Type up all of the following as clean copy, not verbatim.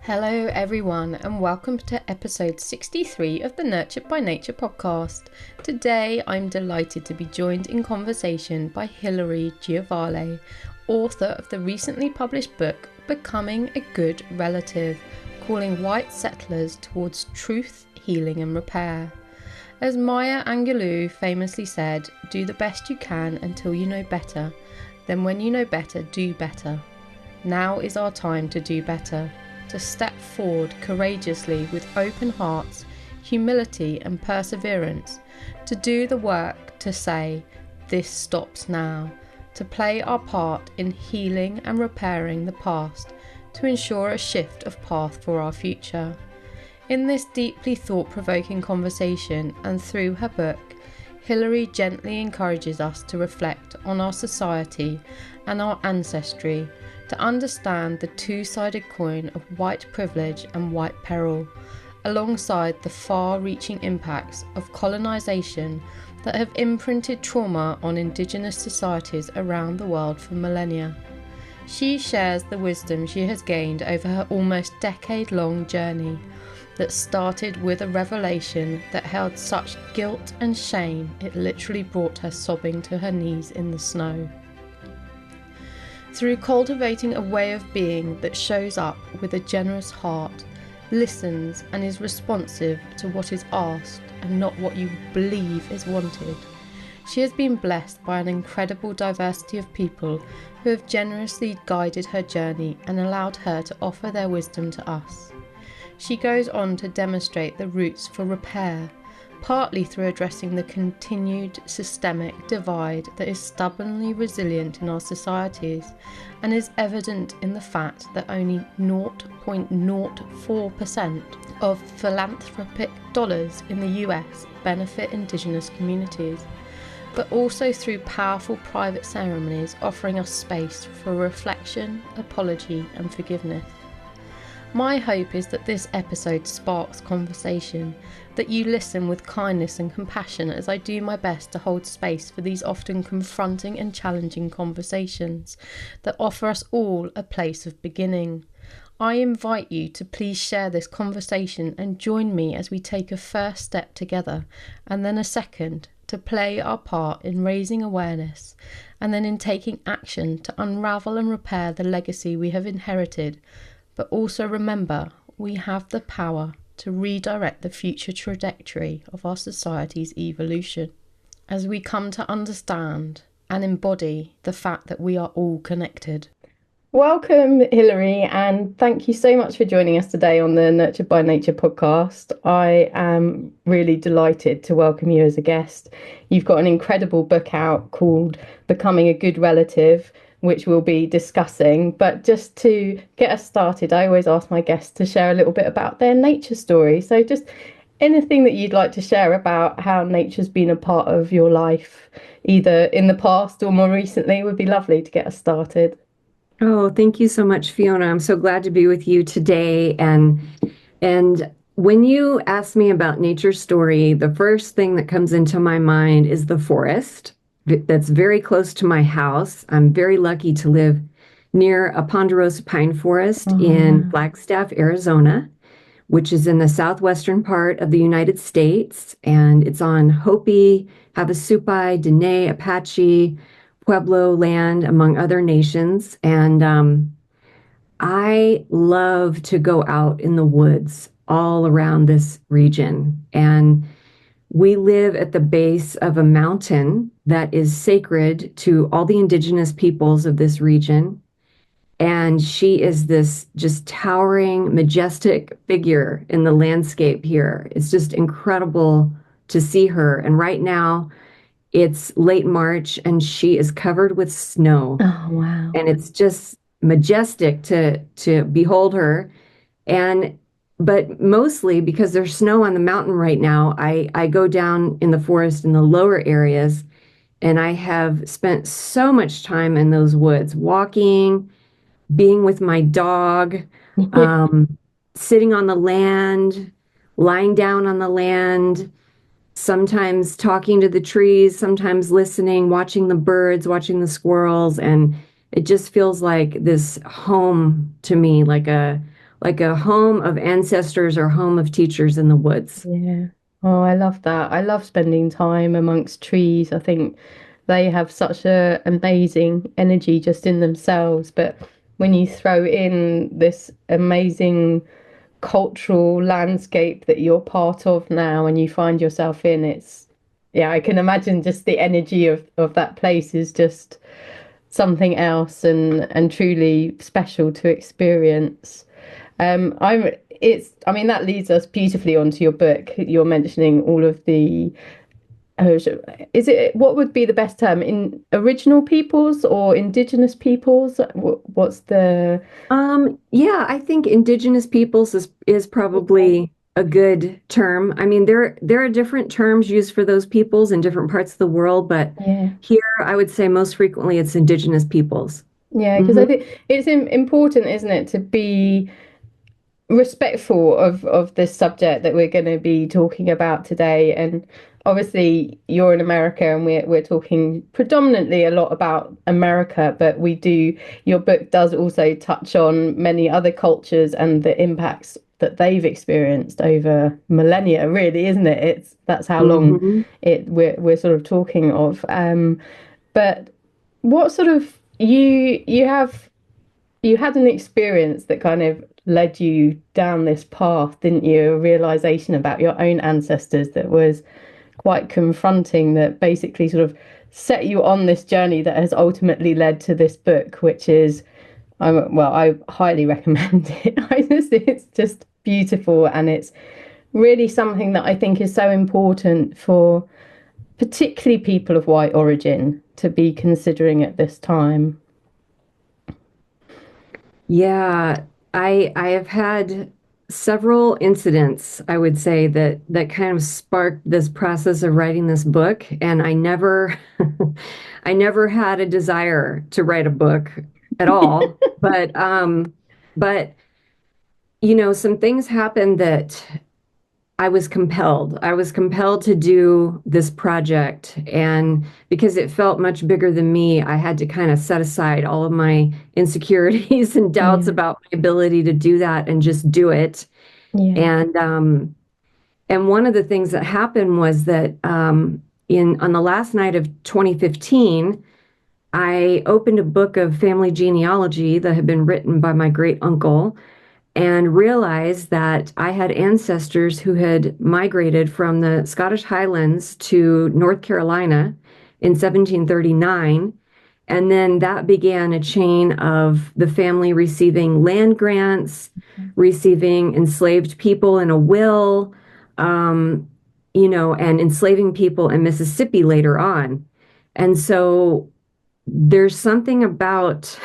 Hello, everyone, and welcome to episode 63 of the Nurtured by Nature podcast. Today, I'm delighted to be joined in conversation by Hilary Giovale, author of the recently published book Becoming a Good Relative, calling white settlers towards truth, healing, and repair. As Maya Angelou famously said, do the best you can until you know better. Then when you know better, do better. Now is our time to do better. To step forward courageously with open hearts, humility and perseverance, to do the work to say, this stops now, to play our part in healing and repairing the past, to ensure a shift of path for our future. In this deeply thought-provoking conversation and through her book, Hilary gently encourages us to reflect on our society and our ancestry, to understand the two-sided coin of white privilege and white peril, alongside the far-reaching impacts of colonisation that have imprinted trauma on Indigenous societies around the world for millennia. She shares the wisdom she has gained over her almost decade-long journey that started with a revelation that held such guilt and shame it literally brought her sobbing to her knees in the snow. Through cultivating a way of being that shows up with a generous heart, listens and is responsive to what is asked and not what you believe is wanted, she has been blessed by an incredible diversity of people who have generously guided her journey and allowed her to offer their wisdom to us. She goes on to demonstrate the roots for repair, partly through addressing the continued systemic divide that is stubbornly resilient in our societies and is evident in the fact that only 0.04% of philanthropic dollars in the US benefit Indigenous communities, but also through powerful private ceremonies offering us space for reflection, apology and forgiveness. My hope is that this episode sparks conversation, that you listen with kindness and compassion as I do my best to hold space for these often confronting and challenging conversations that offer us all a place of beginning. I invite you to please share this conversation and join me as we take a first step together and then a second to play our part in raising awareness and then in taking action to unravel and repair the legacy we have inherited. But also remember, we have the power to redirect the future trajectory of our society's evolution as we come to understand and embody the fact that we are all connected. Welcome, Hilary, and thank you so much for joining us today on the Nurtured by Nature podcast. I am really delighted to welcome you as a guest. You've got an incredible book out called Becoming a Good Relative, which we'll be discussing. But just to get us started, I always ask my guests to share a little bit about their nature story. So just anything that you'd like to share about how nature's been a part of your life, either in the past or more recently, would be lovely to get us started. Oh, thank you so much, Fiona. I'm so glad to be with you today. And when you ask me about nature story, the first thing that comes into my mind is the forest that's very close to my house. I'm very lucky to live near a ponderosa pine forest in Flagstaff, Arizona, which is in the southwestern part of the United States. And it's on Hopi, Havasupai, Dene, Apache, Pueblo land, among other nations. And I love to go out in the woods all around this region. And we live at the base of a mountain that is sacred to all the indigenous peoples of this region. And she is this just towering, majestic figure in the landscape here. It's just incredible to see her. And right now, it's late March and she is covered with snow. Oh, wow. And it's just majestic to behold her. But mostly because there's snow on the mountain right now, I go down in the forest in the lower areas, and I have spent so much time in those woods, walking, being with my dog, sitting on the land, lying down on the land, sometimes talking to the trees, sometimes listening, watching the birds, watching the squirrels, and it just feels like this home to me, like a like a home of ancestors or home of teachers in the woods. Yeah. Oh, I love that. I love spending time amongst trees. I think they have such a amazing energy just in themselves. But when you throw in this amazing cultural landscape that you're part of now and you find yourself in, it's yeah, I can imagine just the energy of that place is just something else and truly special to experience. I'm it's I mean that leads us beautifully onto your book. You're mentioning all of the is it what would be the best term in original peoples or indigenous peoples? What's the Yeah, I think indigenous peoples is probably a good term. I mean, there are different terms used for those peoples in different parts of the world, but yeah. here I would say most frequently it's indigenous peoples. Yeah, because Hmm. I think it's important, isn't it, to be respectful of this subject that we're going to be talking about today. And obviously, you're in America, and we're talking predominantly a lot about America, but we do. Your book does also touch on many other cultures and the impacts that they've experienced over millennia. Really, isn't it? It's that's how long Hmm. we're sort of talking of. But what sort of you had an experience that kind of led you down this path, didn't you? A realization about your own ancestors that was quite confronting, that basically sort of set you on this journey that has ultimately led to this book, which is, well, I highly recommend it. It's just beautiful, and it's really something that I think is so important for particularly people of white origin to be considering at this time. Yeah, I have had several incidents, I would say, that kind of sparked this process of writing this book, and I never I never had a desire to write a book at all. But some things happened that I was compelled. I was compelled to do this project. And because it felt much bigger than me, I had to kind of set aside all of my insecurities and doubts Yeah, about my ability to do that and just do it. yeah, And one of the things that happened was that in on the last night of 2015, I opened a book of family genealogy that had been written by my great uncle and realized that I had ancestors who had migrated from the Scottish Highlands to North Carolina in 1739. And then that began a chain of the family receiving land grants, receiving enslaved people in a will, um, and enslaving people in Mississippi later on. And so there's something about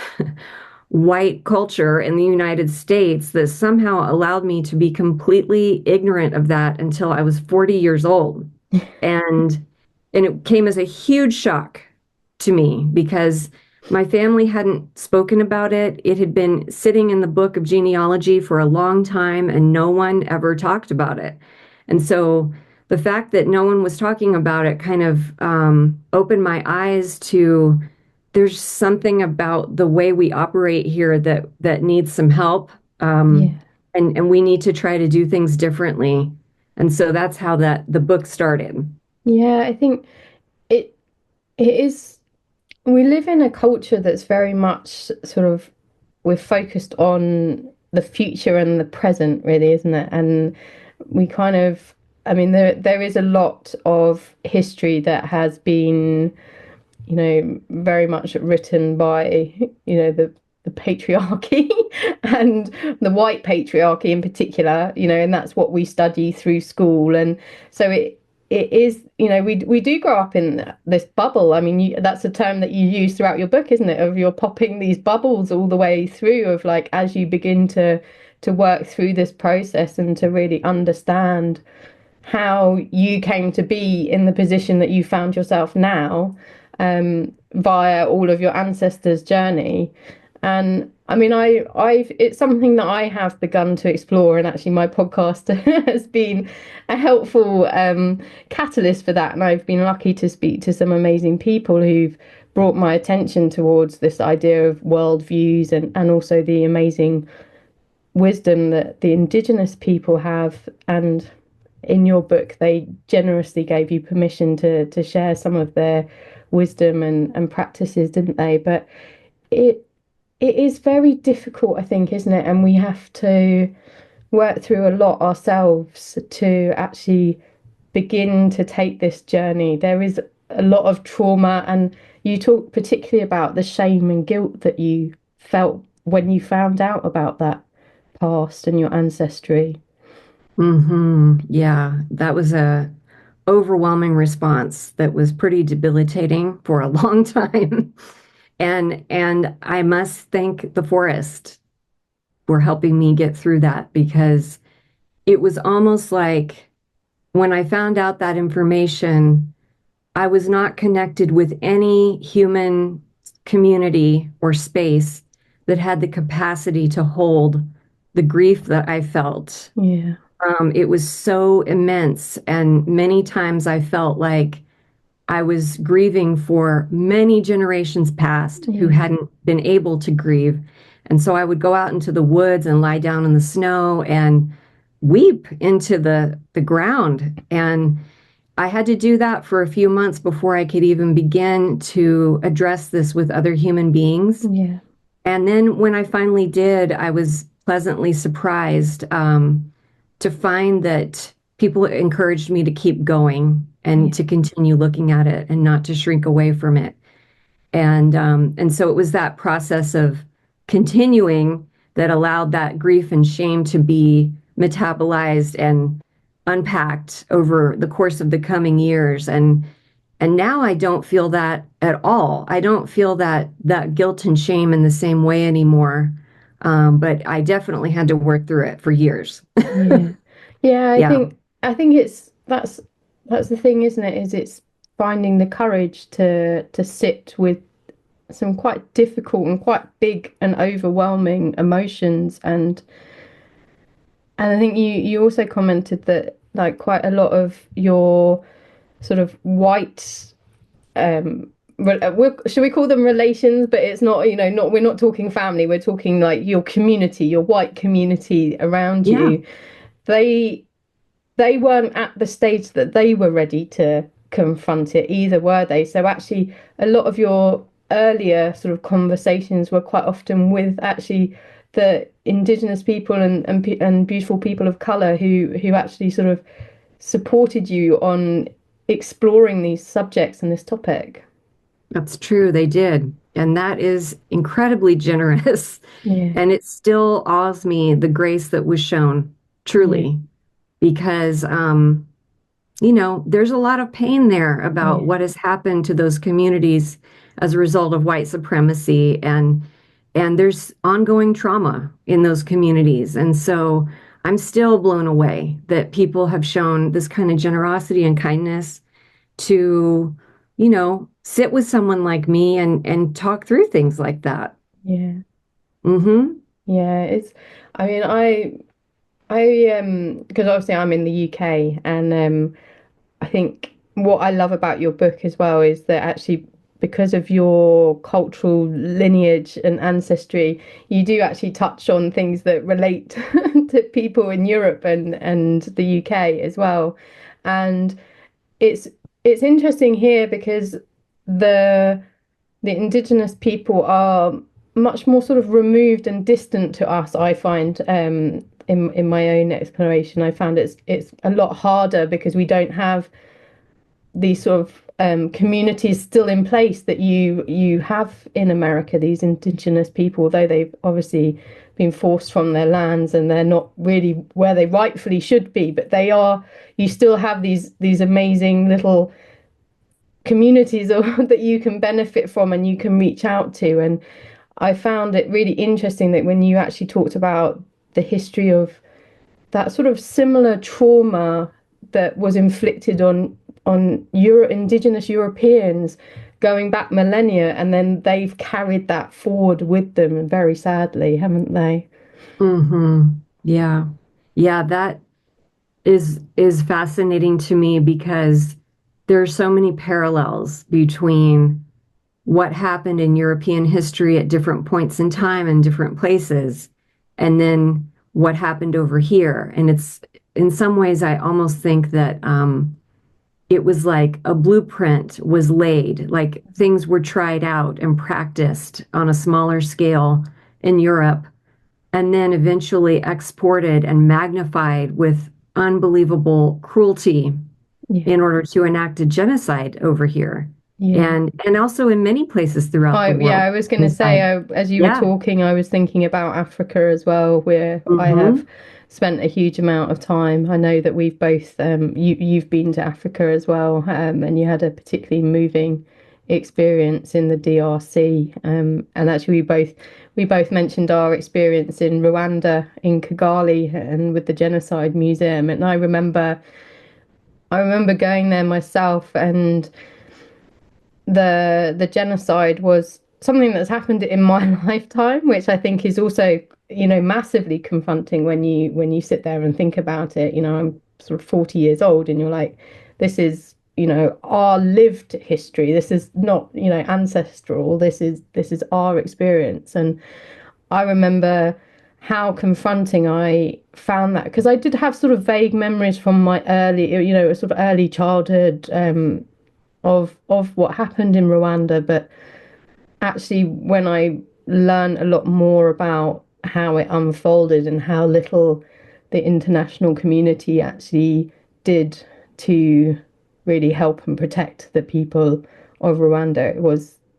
white culture in the United States that somehow allowed me to be completely ignorant of that until I was 40 years old. And and it came as a huge shock to me because my family hadn't spoken about it. It had been sitting in the book of genealogy for a long time and no one ever talked about it. And so the fact that no one was talking about it kind of opened my eyes to there's something about the way we operate here that needs some help. Um, yeah. and we need to try to do things differently. And so that's how the book started. Yeah, I think it it is we live in a culture that's very much sort of we're focused on the future and the present, really, isn't it? And we kind of I mean there is a lot of history that has been very much written by, the patriarchy and the white patriarchy in particular, and that's what we study through school. And so it is, we do grow up in this bubble. I mean, that's a term that you use throughout your book, isn't it? Of you're popping these bubbles all the way through of like as you begin to work through this process and to really understand how you came to be in the position that you found yourself now, via all of your ancestors' journey. And I mean, it's something that I have begun to explore, and actually, my podcast has been a helpful catalyst for that. And I've been lucky to speak to some amazing people who've brought my attention towards this idea of worldviews and also the amazing wisdom that the Indigenous people have. And in your book, they generously gave you permission to share some of their wisdom and practices, didn't they? But it it is very difficult, I think, isn't it? And we have to work through a lot ourselves to actually begin to take this journey. There is a lot of trauma, and you talk particularly about the shame and guilt that you felt when you found out about that past and your ancestry. Yeah, that was a overwhelming response that was pretty debilitating for a long time. And I must thank the forest for helping me get through that because it was almost like when I found out that information, I was not connected with any human community or space that had the capacity to hold the grief that I felt. Yeah, It was so immense, and many times I felt like I was grieving for many generations past who yeah, hadn't been able to grieve. And so I would go out into the woods and lie down in the snow and weep into the ground. And I had to do that for a few months before I could even begin to address this with other human beings. yeah, And then when I finally did, I was pleasantly surprised to find that people encouraged me to keep going and yeah, to continue looking at it and not to shrink away from it. And so it was that process of continuing that allowed that grief and shame to be metabolized and unpacked over the course of the coming years. And now I don't feel that at all. I don't feel that guilt and shame in the same way anymore. But I definitely had to work through it for years. yeah. Yeah, I Yeah. think I think it's that's the thing, isn't it? Is it's finding the courage to sit with some quite difficult and quite big and overwhelming emotions. And I think you also commented that like quite a lot of your sort of white should we call them relations, but it's not, not, we're not talking family, we're talking like your community, your white community around Yeah. you. They they weren't at the stage that they were ready to confront it either, were they? So actually, a lot of your earlier sort of conversations were quite often with actually the Indigenous people and beautiful people of color who actually sort of supported you on exploring these subjects and this topic. That's true. They did. And that is incredibly generous. Yeah, And it still awes me the grace that was shown, yeah, truly, because, there's a lot of pain there about yeah, what has happened to those communities as a result of white supremacy. And there's ongoing trauma in those communities. And so I'm still blown away that people have shown this kind of generosity and kindness to, sit with someone like me and talk through things like that. yeah, Mm-hmm. yeah. It's, I mean, I because obviously I'm in the UK, and I think what I love about your book as well is that actually, because of your cultural lineage and ancestry, you do actually touch on things that relate to people in Europe and the UK as well. And it's it's interesting here because the the Indigenous people are much more sort of removed and distant to us, I find, in my own exploration. I found it's a lot harder because we don't have these sort of communities still in place that you have in America, these Indigenous people, although they've obviously been forced from their lands and they're not really where they rightfully should be, but they are, you still have these amazing little communities or that you can benefit from and you can reach out to. And I found it really interesting that when you actually talked about the history of that sort of similar trauma that was inflicted on Indigenous Europeans going back millennia, and then they've carried that forward with them, very sadly, haven't they? Mm-hmm. Yeah. Yeah, that is fascinating to me because there are so many parallels between what happened in European history at different points in time and different places, and then what happened over here. And it's in some ways, I almost think that it was like a blueprint was laid, like things were tried out and practiced on a smaller scale in Europe, and then eventually exported and magnified with unbelievable cruelty Yeah. in order to enact a genocide over here. Yeah. And also in many places throughout the Yeah, world. I was going to say, Genocide. as you were Yeah. talking, I was thinking about Africa as well, where I have Hmm. spent a huge amount of time. I know that we've both, you've been to Africa as well, and you had a particularly moving experience in the DRC. And actually, we both mentioned our experience in Rwanda, in Kigali, and with the Genocide Museum. And I remember going there myself, and the genocide was something that's happened in my lifetime, which I think is also, massively confronting when you sit there and think about it. I'm sort of 40 years old, and you're like, this is, our lived history. This is not, ancestral. This is our experience. And I remember how confronting I found that, because I did have sort of vague memories from my early, sort of early childhood, of what happened in Rwanda, but actually when I learned a lot more about how it unfolded and how little the international community actually did to really help and protect the people of Rwanda,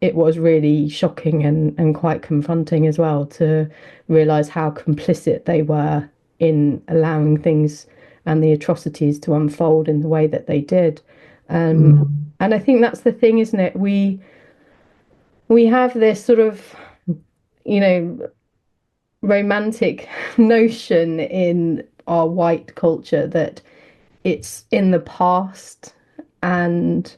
it was really shocking and quite confronting as well, to realize how complicit they were in allowing things and the atrocities to unfold in the way that they did. Mm. And I think that's the thing, isn't it? We have this sort of, you know, romantic notion in our white culture that it's in the past. And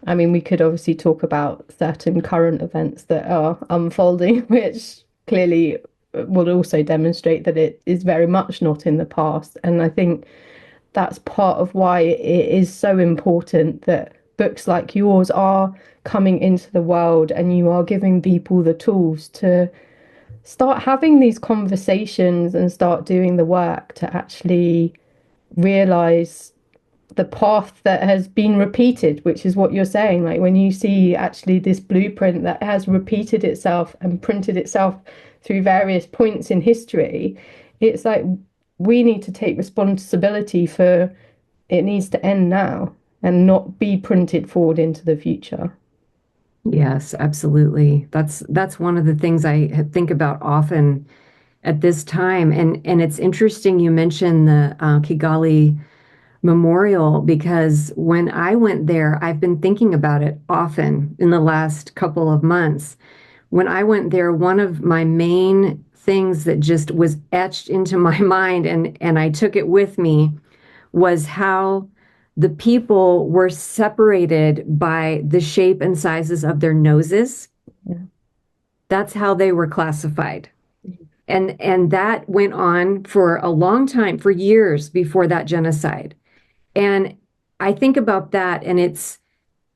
I mean, we could obviously talk about certain current events that are unfolding, which clearly will also demonstrate that it is very much not in the past. And I think that's part of why it is so important that books like yours are coming into the world, and you are giving people the tools to start having these conversations and start doing the work to actually realize the path that has been repeated, which is what you're saying. Like when you see actually this blueprint that has repeated itself and printed itself through various points in history, it's like we need to take responsibility for it. Needs to end now and not be printed forward into the future. Yes, absolutely. That's one of the things I think about often at this time. And it's interesting you mentioned the Kigali Memorial, because when I went there, I've been thinking about it often in the last couple of months. When I went there, one of my main things that just was etched into my mind, and I took it with me, was how the people were separated by the shape and sizes of their noses. Yeah. That's how they were classified. And that went on for a long time, for years before that genocide. And I think about that, and it's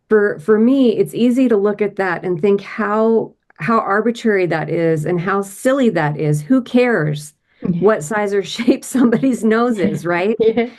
for me, it's easy to look at that and think how arbitrary that is and how silly that is. Who cares Yeah. what size or shape somebody's nose Yeah. is, right? Yeah.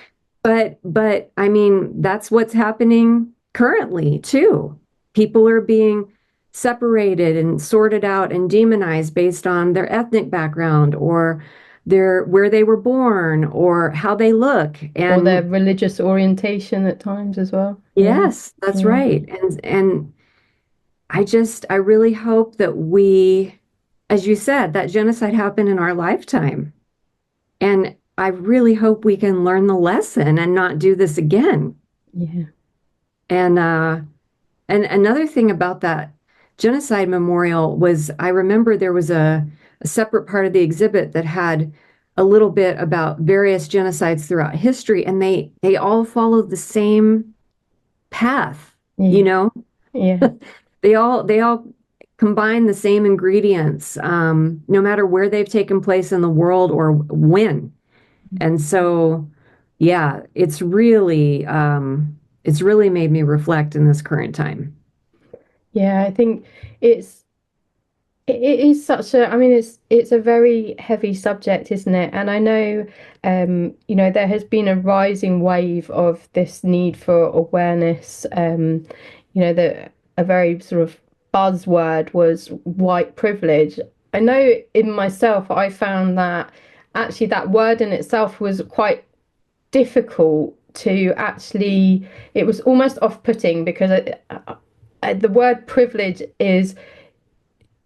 But I mean, that's what's happening currently too. People are being separated and sorted out and demonized based on their ethnic background or their where they were born or how they look. Or their And religious orientation at times as well. Yeah. yes, that's Yeah. right. And I really hope that we, as you said, that genocide happened in our lifetime. And I really hope we can learn the lesson and not do this again. Yeah. And another thing about that genocide memorial was I remember there was a separate part of the exhibit that had a little bit about various genocides throughout history, and they all followed the same path, you Yeah. know? Yeah. They all combine the same ingredients, no matter where they've taken place in the world or when. And so, yeah, it's really made me reflect in this current time. Yeah. I think it's It is such a, I mean, it's a very heavy subject, isn't it? And I know, there has been a rising wave of this need for awareness. That a very sort of buzzword was white privilege. I know in myself, I found that actually that word in itself was quite difficult to actually, it was almost off-putting because the word privilege is,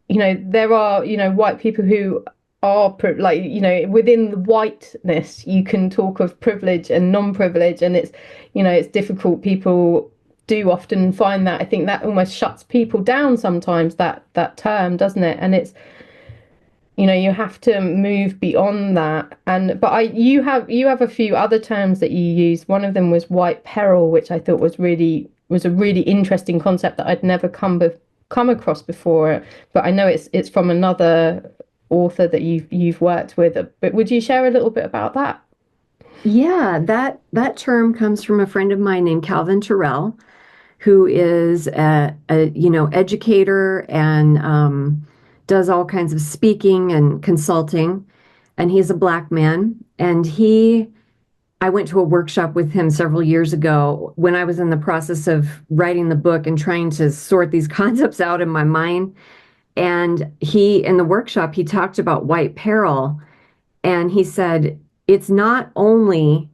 there are, white people who are like, within the whiteness, you can talk of privilege and non-privilege, and it's difficult. People do often find that. I think that almost shuts people down sometimes, that term, doesn't it? And you have to move beyond that. And but you have a few other terms that you use. One of them was white peril, which I thought was a really interesting concept that I'd never come across before. But I know it's from another author that you've worked with. But would you share a little bit about that? Yeah, that term comes from a friend of mine named Calvin Terrell, who is a educator and does all kinds of speaking and consulting. And he's a black man. And I went to a workshop with him several years ago when I was in the process of writing the book and trying to sort these concepts out in my mind. And in the workshop, he talked about white peril. And he said, it's not only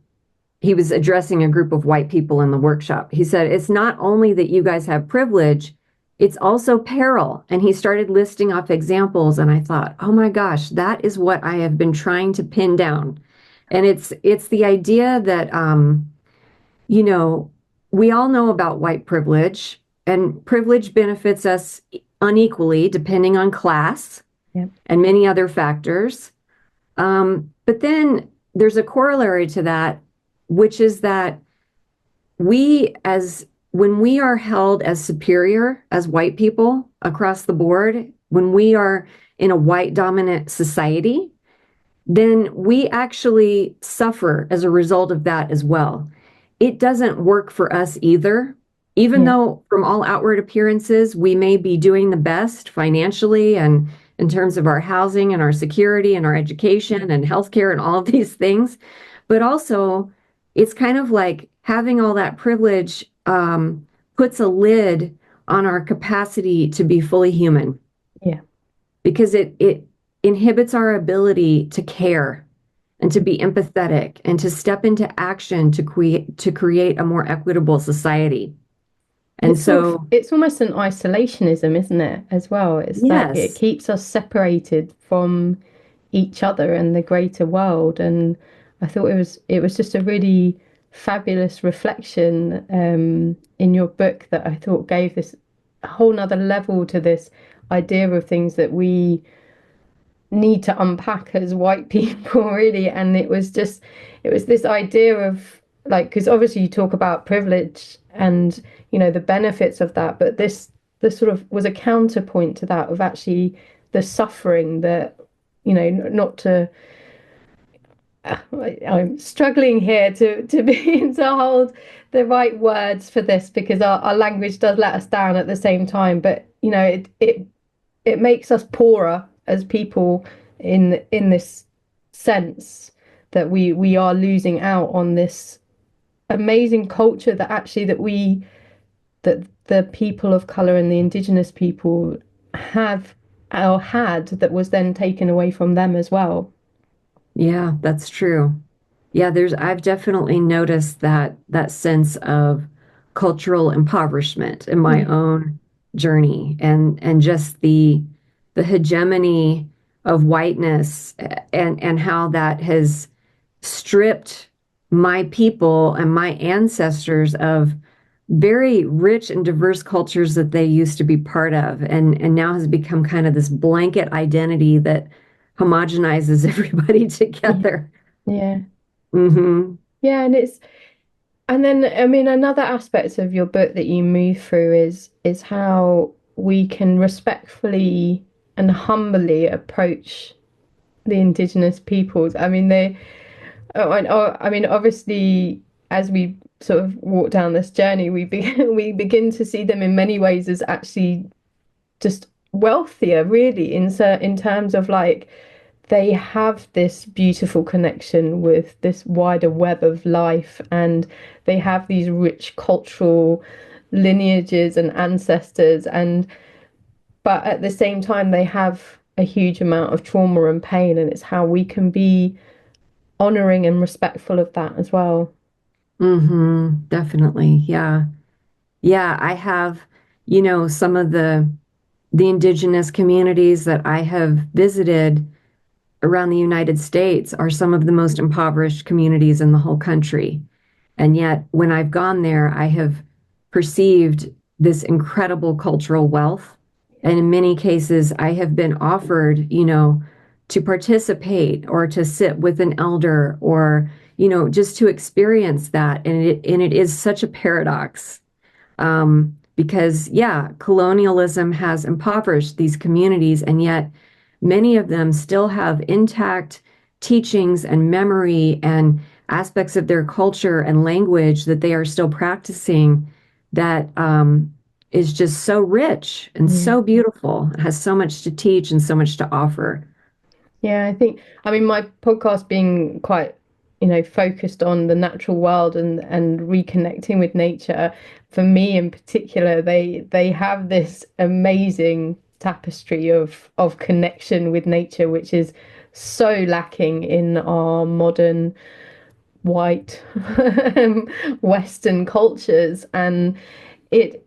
he was addressing a group of white people in the workshop. He said, it's not only that you guys have privilege, it's also peril. And he started listing off examples. And I thought, oh my gosh, that is what I have been trying to pin down. And it's the idea that, you know, we all know about white privilege, and privilege benefits us unequally depending on class Yeah. and many other factors. But then there's a corollary to that, which is that when we are held as superior as white people across the board, when we are in a white dominant society, then we actually suffer as a result of that as well. It doesn't work for us either. Even Yeah. though, from all outward appearances, we may be doing the best financially and in terms of our housing and our security and our education and healthcare and all of these things. But also, it's kind of like having all that privilege puts a lid on our capacity to be fully human Yeah. because it inhibits our ability to care and to be empathetic and to step into action to create a more equitable society. And so, It's almost an isolationism, isn't it, as well? It's that it yes, keeps us separated from each other and the greater world. And I thought it was just a really fabulous reflection in your book that I thought gave this a whole nother level to this idea of things that we need to unpack as white people, really. And it was this idea of, like, because obviously you talk about privilege and the benefits of that, but this sort of was a counterpoint to that, of actually the suffering that, not to, I'm struggling here to be to hold the right words for this, because our language does let us down at the same time. But it makes us poorer as people in this sense, that we are losing out on this amazing culture that actually that the people of color and the indigenous people have or had, that was then taken away from them as well. yeah, that's true. Yeah, I've definitely noticed that sense of cultural impoverishment in my Yeah. own journey and just the hegemony of whiteness and how that has stripped my people and my ancestors of very rich and diverse cultures that they used to be part of and now has become kind of this blanket identity that homogenizes everybody Yeah. together. Yeah. Hmm. Yeah, and then, I mean, another aspect of your book that you move through is how we can respectfully and humbly approach the indigenous peoples. I mean, I mean, obviously, as we sort of walk down this journey, we begin we begin to see them in many ways as actually just wealthier, really, in terms of like they have this beautiful connection with this wider web of life, and they have these rich cultural lineages and ancestors, and but at the same time they have a huge amount of trauma and pain, and it's how we can be honoring and respectful of that as well. Definitely. Yeah. Yeah, I have, some of the indigenous communities that I have visited around the United States are some of the most impoverished communities in the whole country. And yet, when I've gone there, I have perceived this incredible cultural wealth. And in many cases, I have been offered, to participate or to sit with an elder or, just to experience that. And it is such a paradox because, yeah, colonialism has impoverished these communities, and yet many of them still have intact teachings and memory and aspects of their culture and language that they are still practicing that is just so rich and Yeah. so beautiful, has so much to teach and so much to offer. Yeah, I mean, my podcast being quite, focused on the natural world and reconnecting with nature, for me in particular, they have this amazing tapestry of connection with nature, which is so lacking in our modern white Western cultures, and it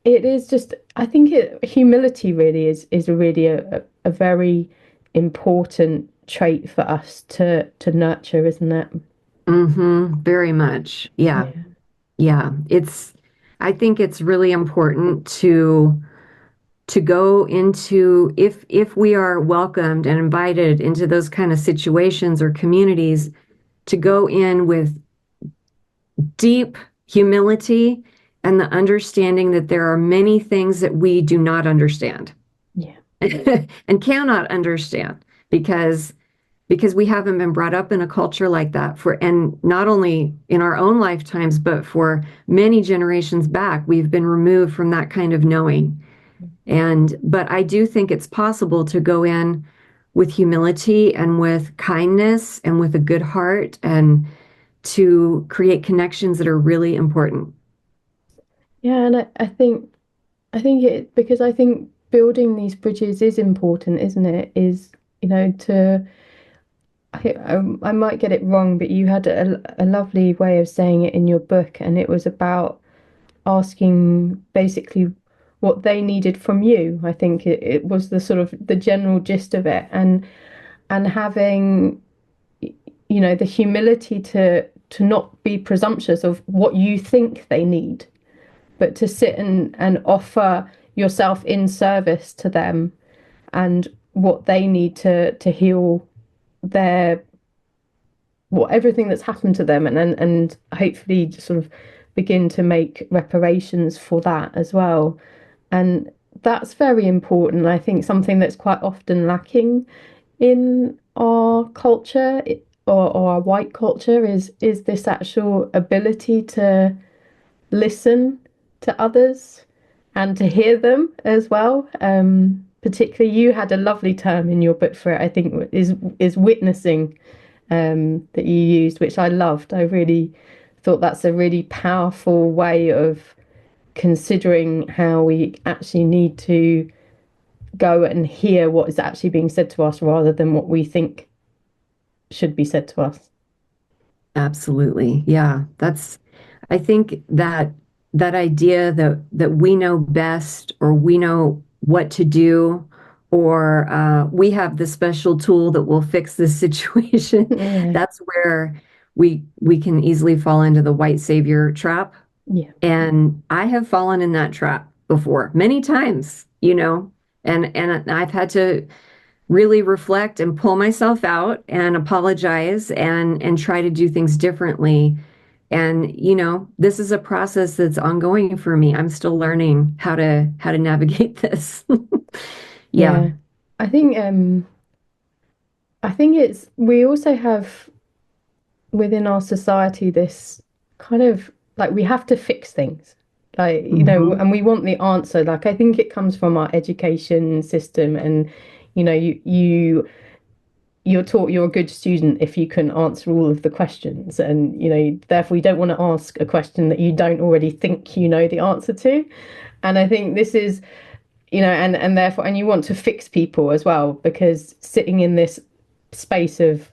is just, I think humility really is really a very important trait for us to nurture, isn't it? Very much. Yeah. Yeah. Yeah. I think it's really important to go into if we are welcomed and invited into those kind of situations or communities to go in with deep humility and the understanding that there are many things that we do not understand Yeah. and cannot understand because we haven't been brought up in a culture like that and not only in our own lifetimes but for many generations back we've been removed from that kind of knowing. But I do think it's possible to go in with humility and with kindness and with a good heart and to create connections that are really important. Yeah, and I think it because I think building these bridges is important, isn't it? Is, to I might get it wrong, but you had a lovely way of saying it in your book, and it was about asking basically what they needed from you. I think it was the sort of the general gist of it, and having, the humility to not be presumptuous of what you think they need, but to sit and offer yourself in service to them and what they need to heal their what everything that's happened to them, and hopefully sort of begin to make reparations for that as well. And that's very important. I think something that's quite often lacking in our culture, or our white culture, is this actual ability to listen to others and to hear them as well. Particularly, you had a lovely term in your book for it, I think, is witnessing, that you used, which I loved. I really thought that's a really powerful way of considering how we actually need to go and hear what is actually being said to us rather than what we think should be said to us. Absolutely. Yeah. I think that idea that we know best or we know what to do or we have the special tool that will fix this situation, Yeah, that's where we can easily fall into the white savior trap. yeah, And I have fallen in that trap before many times, and I've had to really reflect and pull myself out and apologize and try to do things differently. And this is a process that's ongoing for me. I'm still learning how to navigate this. Yeah, yeah. I think um I think it's we also have within our society this kind of like we have to fix things. Like, Hmm. and we want the answer. Like, I think it comes from our education system, and you're taught you're a good student if you can answer all of the questions, and therefore you don't want to ask a question that you don't already think you know the answer to. And I think this is, and therefore, and you want to fix people as well, because sitting in this space of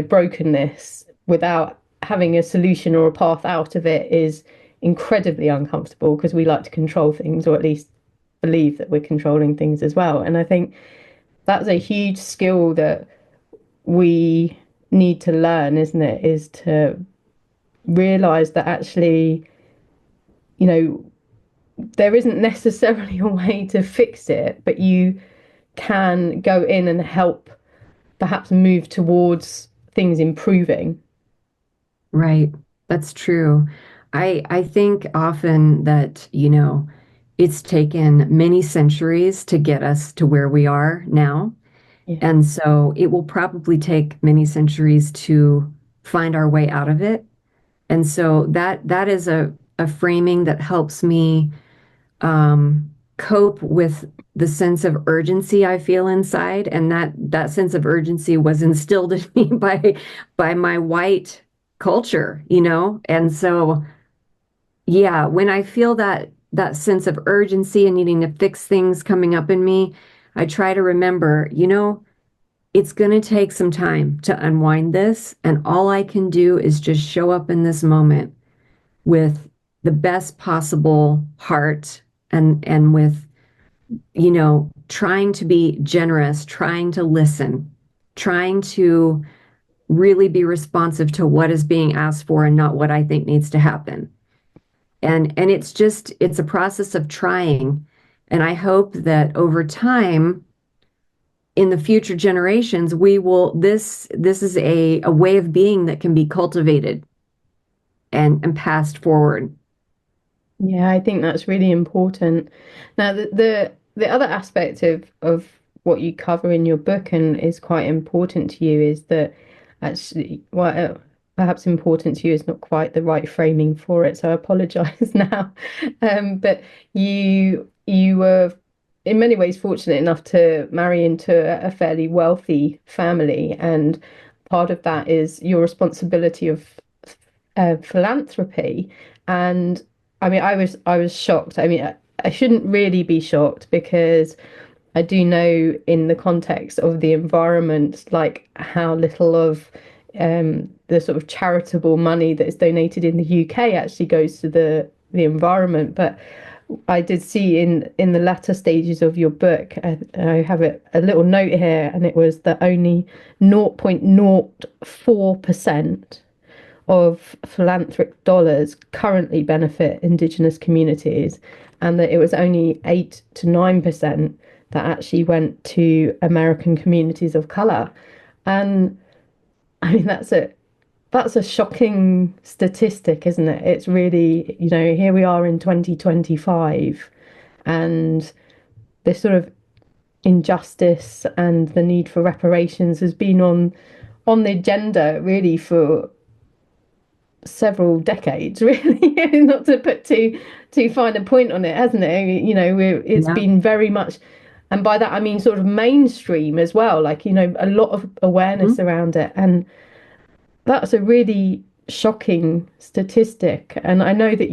brokenness without having a solution or a path out of it is incredibly uncomfortable, because we like to control things, or at least believe that we're controlling things as well. And I think that's a huge skill that we need to learn, isn't it? Is to realize that actually, you know, there isn't necessarily a way to fix it, but you can go in and help perhaps move towards things improving. Right. That's true. I think often that, it's taken many centuries to get us to where we are now. Yeah. And so it will probably take many centuries to find our way out of it. And so that is a framing that helps me cope with the sense of urgency I feel inside. And that sense of urgency was instilled in me by my white culture, And so yeah, when I feel that sense of urgency and needing to fix things coming up in me, I try to remember, it's going to take some time to unwind this, and all I can do is just show up in this moment with the best possible heart and with, trying to be generous, trying to listen, trying to really be responsive to what is being asked for and not what I think needs to happen. And it's a process of trying. And I hope that over time, in the future generations, we will this is a way of being that can be cultivated and passed forward. Yeah, I think that's really important. Now, the other aspect of what you cover in your book, and is quite important to you, is that actually, well, perhaps important to you is not quite the right framing for it, so I apologize now. But you were in many ways fortunate enough to marry into a fairly wealthy family, and part of that is your responsibility of philanthropy. And I mean, I was shocked. I mean, I shouldn't really be shocked, because I do know in the context of the environment, like how little of the sort of charitable money that is donated in the UK actually goes to the environment. But I did see in the latter stages of your book, I have a little note here, and it was that only 0.04% of philanthropic dollars currently benefit Indigenous communities, and that it was only 8 to 9% that actually went to American communities of color. And I mean, that's a shocking statistic, isn't it? It's really, here we are in 2025, and this sort of injustice and the need for reparations has been on the agenda really for several decades, really. Not to put too fine a point on it, hasn't it? It's Yeah. been very much, and by that I mean sort of mainstream as well. Like, a lot of awareness Mhm. around it, and that's a really shocking statistic. And I know that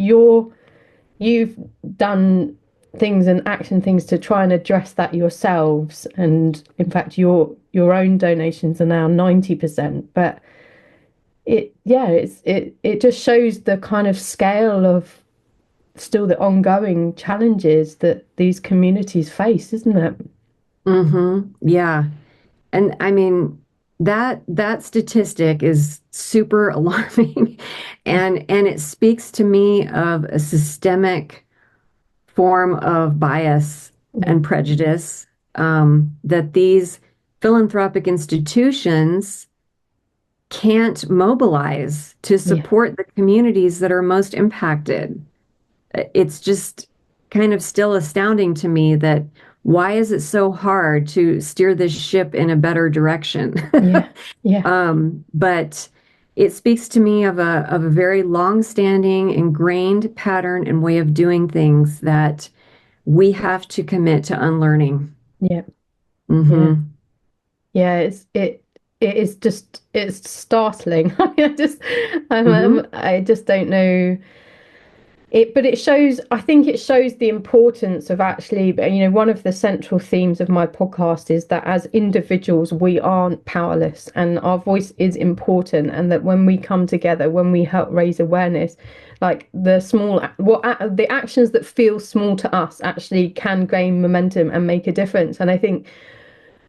you've done things and action things to try and address that yourselves, and in fact your own donations are now 90%. But it just shows the kind of scale of still the ongoing challenges that these communities face, isn't it? Yeah. And I mean, that statistic is super alarming and it speaks to me of a systemic form of bias Yeah, and prejudice that these philanthropic institutions can't mobilize to yeah, support the communities that are most impacted. It's just kind of still astounding to me that why is it so hard to steer this ship in a better direction? yeah, yeah, But it speaks to me of a very long-standing, ingrained pattern and way of doing things that we have to commit to unlearning. Yeah. Yeah. Mm-hmm. Yeah, it is just it's startling. I mean, Mm-hmm. I just don't know it, but it shows, I think it shows the importance of actually, one of the central themes of my podcast is that as individuals, we aren't powerless and our voice is important. And that when we come together, when we help raise awareness, like the actions that feel small to us actually can gain momentum and make a difference. And I think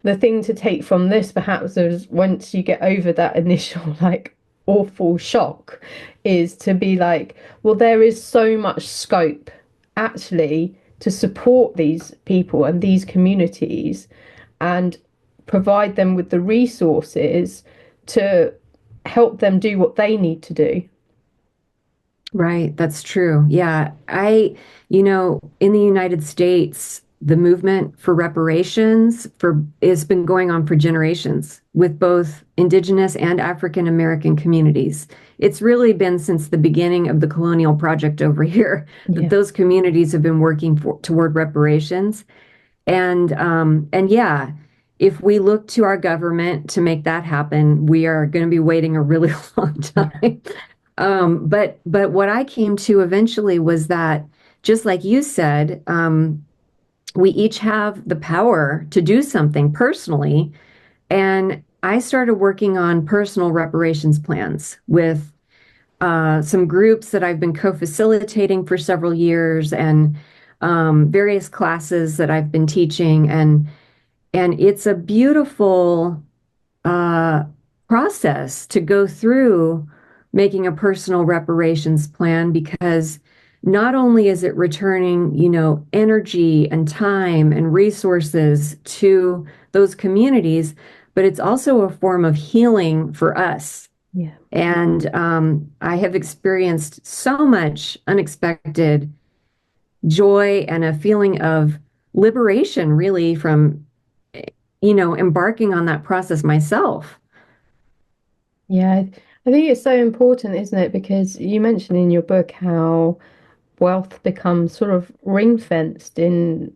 the thing to take from this perhaps is once you get over that initial like awful shock is to be like, well, there is so much scope actually to support these people and these communities and provide them with the resources to help them do what they need to do. Right, that's true. Yeah, in the United States, the movement for reparations for has been going on for generations with both Indigenous and African American communities. It's really been since the beginning of the colonial project over here that Yeah. those communities have been working toward reparations. And yeah, if we look to our government to make that happen, we are going to be waiting a really long Yeah. time. But what I came to eventually was that, just like you said, we each have the power to do something personally. And I started working on personal reparations plans with some groups that I've been co-facilitating for several years and various classes that I've been teaching. And it's a beautiful uh, process to go through making a personal reparations plan because not only is it returning, energy and time and resources to those communities, but it's also a form of healing for us. Yeah. And I have experienced so much unexpected joy and a feeling of liberation, really, from, embarking on that process myself. Yeah, I think it's so important, isn't it? Because you mentioned in your book how wealth becomes sort of ring fenced in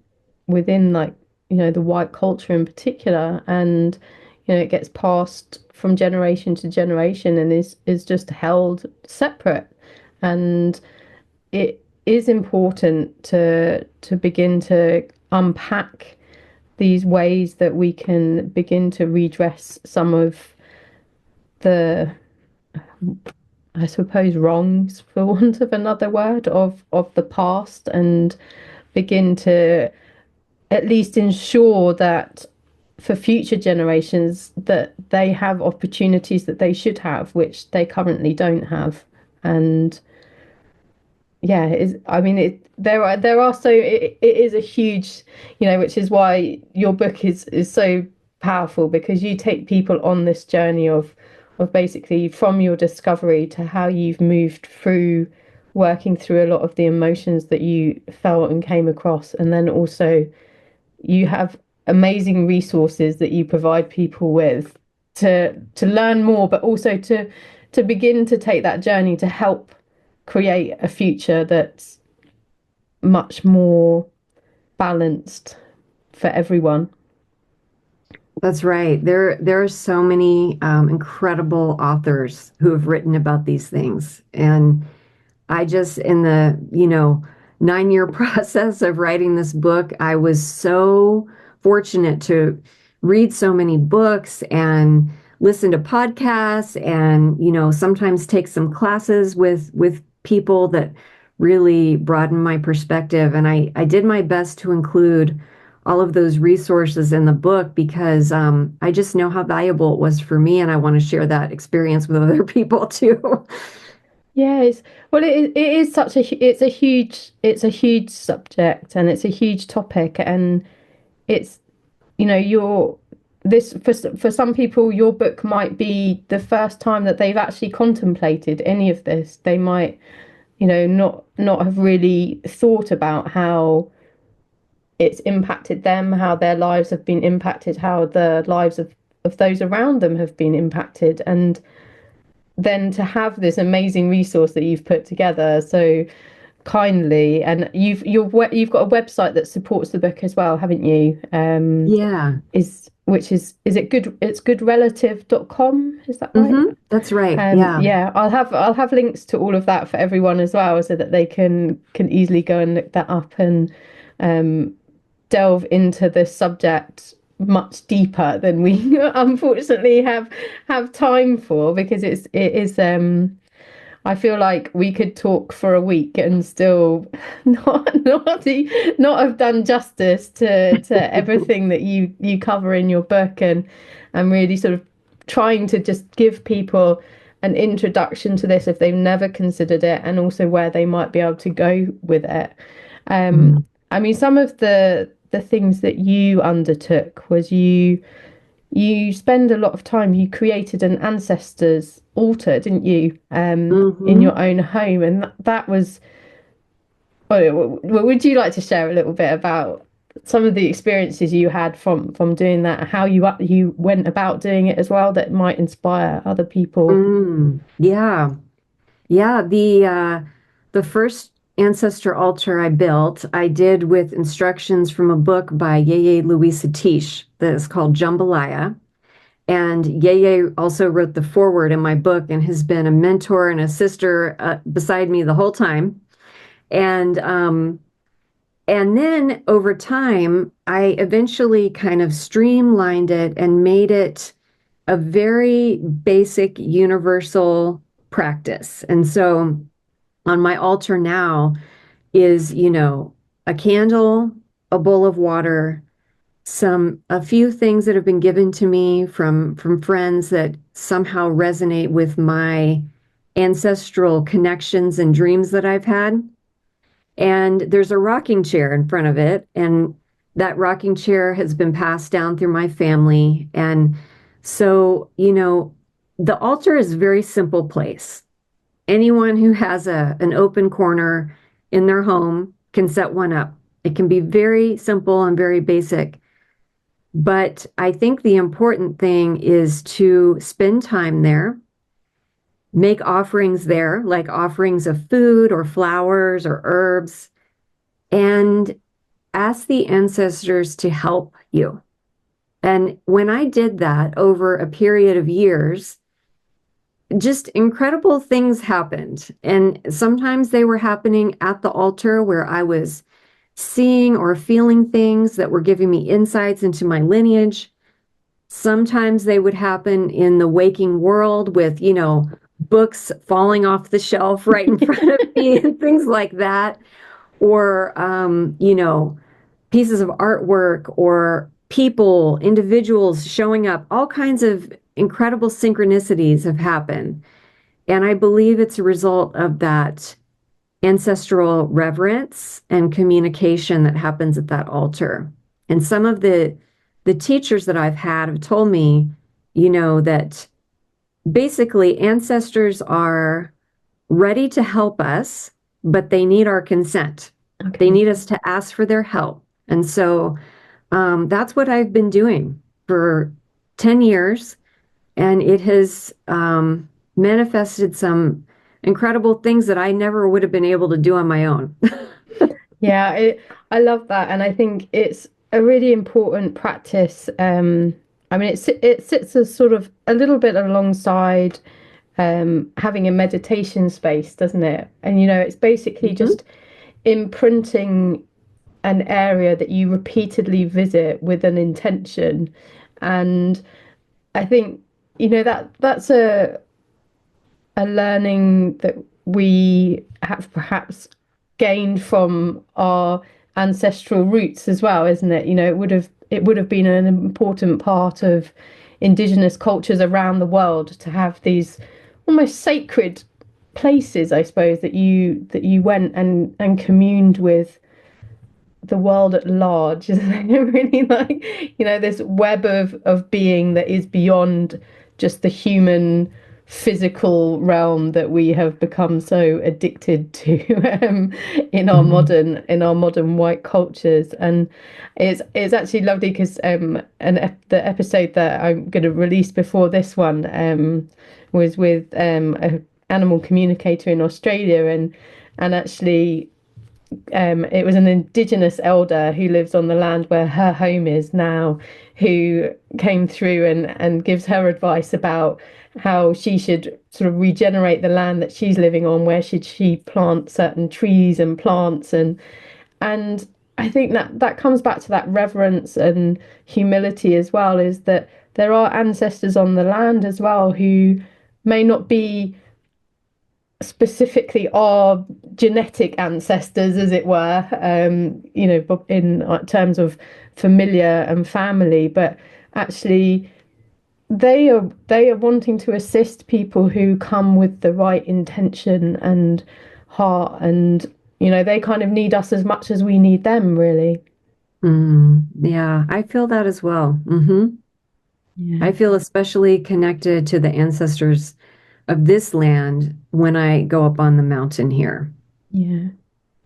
within like, the white culture in particular, and it gets passed from generation to generation and is just held separate. And it is important to begin to unpack these ways that we can begin to redress some of the, I suppose, wrongs, for want of another word, of the past, and begin to at least ensure that for future generations that they have opportunities that they should have, which they currently don't have. And yeah, I mean, it is a huge, which is why your book is so powerful, because you take people on this journey of basically from your discovery to how you've moved through working through a lot of the emotions that you felt and came across, and then also you have amazing resources that you provide people with to learn more, but also to begin to take that journey to help create a future that's much more balanced for everyone. That's right. There are so many incredible authors who have written about these things. And I just, in the, 9-year process of writing this book, I was so fortunate to read so many books and listen to podcasts and, sometimes take some classes with people that really broaden my perspective. And I did my best to include all of those resources in the book because I just know how valuable it was for me, and I want to share that experience with other people too. Yeah, it is such it's a huge subject, and it's a huge topic, and it's your this for some people your book might be the first time that they've actually contemplated any of this. They might not have really thought about how it's impacted them, how their lives have been impacted, how the lives of those around them have been impacted. And then to have this amazing resource that you've put together so kindly, and you've got a website that supports the book as well, haven't you? Yeah. Is it good? It's goodrelative.com, is that right? That's right. Yeah. Yeah, I'll have links to all of that for everyone as well, so that they can easily go and look that up and um, delve into this subject much deeper than we unfortunately have time for, because it is. I feel like we could talk for a week and still not have done justice to everything that you cover in your book, and really sort of trying to just give people an introduction to this if they've never considered it, and also where they might be able to go with it. Um, Mm. I mean, some of the things that you undertook was you spend a lot of time. You created an ancestors altar, didn't you, in hmm your own home, and that was. Oh, would you like to share a little bit about some of the experiences you had from doing that, how you went about doing it as well, that might inspire other people? Yeah. Yeah. The first ancestor altar I built, I did with instructions from a book by Yeye Louisa Tish that is called Jambalaya. And Yeye also wrote the foreword in my book and has been a mentor and a sister beside me the whole time. And and then over time, I eventually kind of streamlined it and made it a very basic, universal practice. And so on my altar now is, a candle, a bowl of water, a few things that have been given to me from friends that somehow resonate with my ancestral connections and dreams that I've had. And there's a rocking chair in front of it. And that rocking chair has been passed down through my family. And so, the altar is a very simple place. Anyone who has an open corner in their home can set one up. It can be very simple and very basic. But I think the important thing is to spend time there, make offerings there, like offerings of food or flowers or herbs, and ask the ancestors to help you. And when I did that over a period of years, just incredible things happened. And sometimes they were happening at the altar where I was seeing or feeling things that were giving me insights into my lineage. Sometimes they would happen in the waking world with, books falling off the shelf right in front of me and things like that. Or, pieces of artwork or people, individuals showing up. All kinds of incredible synchronicities have happened. And I believe it's a result of that ancestral reverence and communication that happens at that altar. And some of the teachers that I've had have told me, that basically ancestors are ready to help us, but they need our consent. They Okay. need us to ask for their help. And so that's what I've been doing for 10 years. And it has manifested some incredible things that I never would have been able to do on my own. Yeah, I love that, and I think it's a really important practice. I mean, it sits as sort of a little bit alongside having a meditation space, doesn't it? And it's basically Mhm. just imprinting an area that you repeatedly visit with an intention, and I think that's a learning that we have perhaps gained from our ancestral roots as well, isn't it? It would have been an important part of Indigenous cultures around the world to have these almost sacred places, I suppose, that you went and communed with the world at large. Isn't it? Really, like, this web of being that is beyond just the human physical realm that we have become so addicted to Mhm. in our modern white cultures. And it's actually lovely because the episode that I'm going to release before this one was with a animal communicator in Australia, and actually it was an Indigenous elder who lives on the land where her home is now, who came through and gives her advice about how she should sort of regenerate the land that she's living on, where should she plant certain trees and plants, and I think that that comes back to that reverence and humility as well, is that there are ancestors on the land as well who may not be specifically our genetic ancestors, as it were, in terms of familiar and family, but actually they are wanting to assist people who come with the right intention and heart, and they kind of need us as much as we need them, really. Yeah, I feel that as well. I Yeah, feel especially connected to the ancestors of this land when I go up on the mountain here. yeah,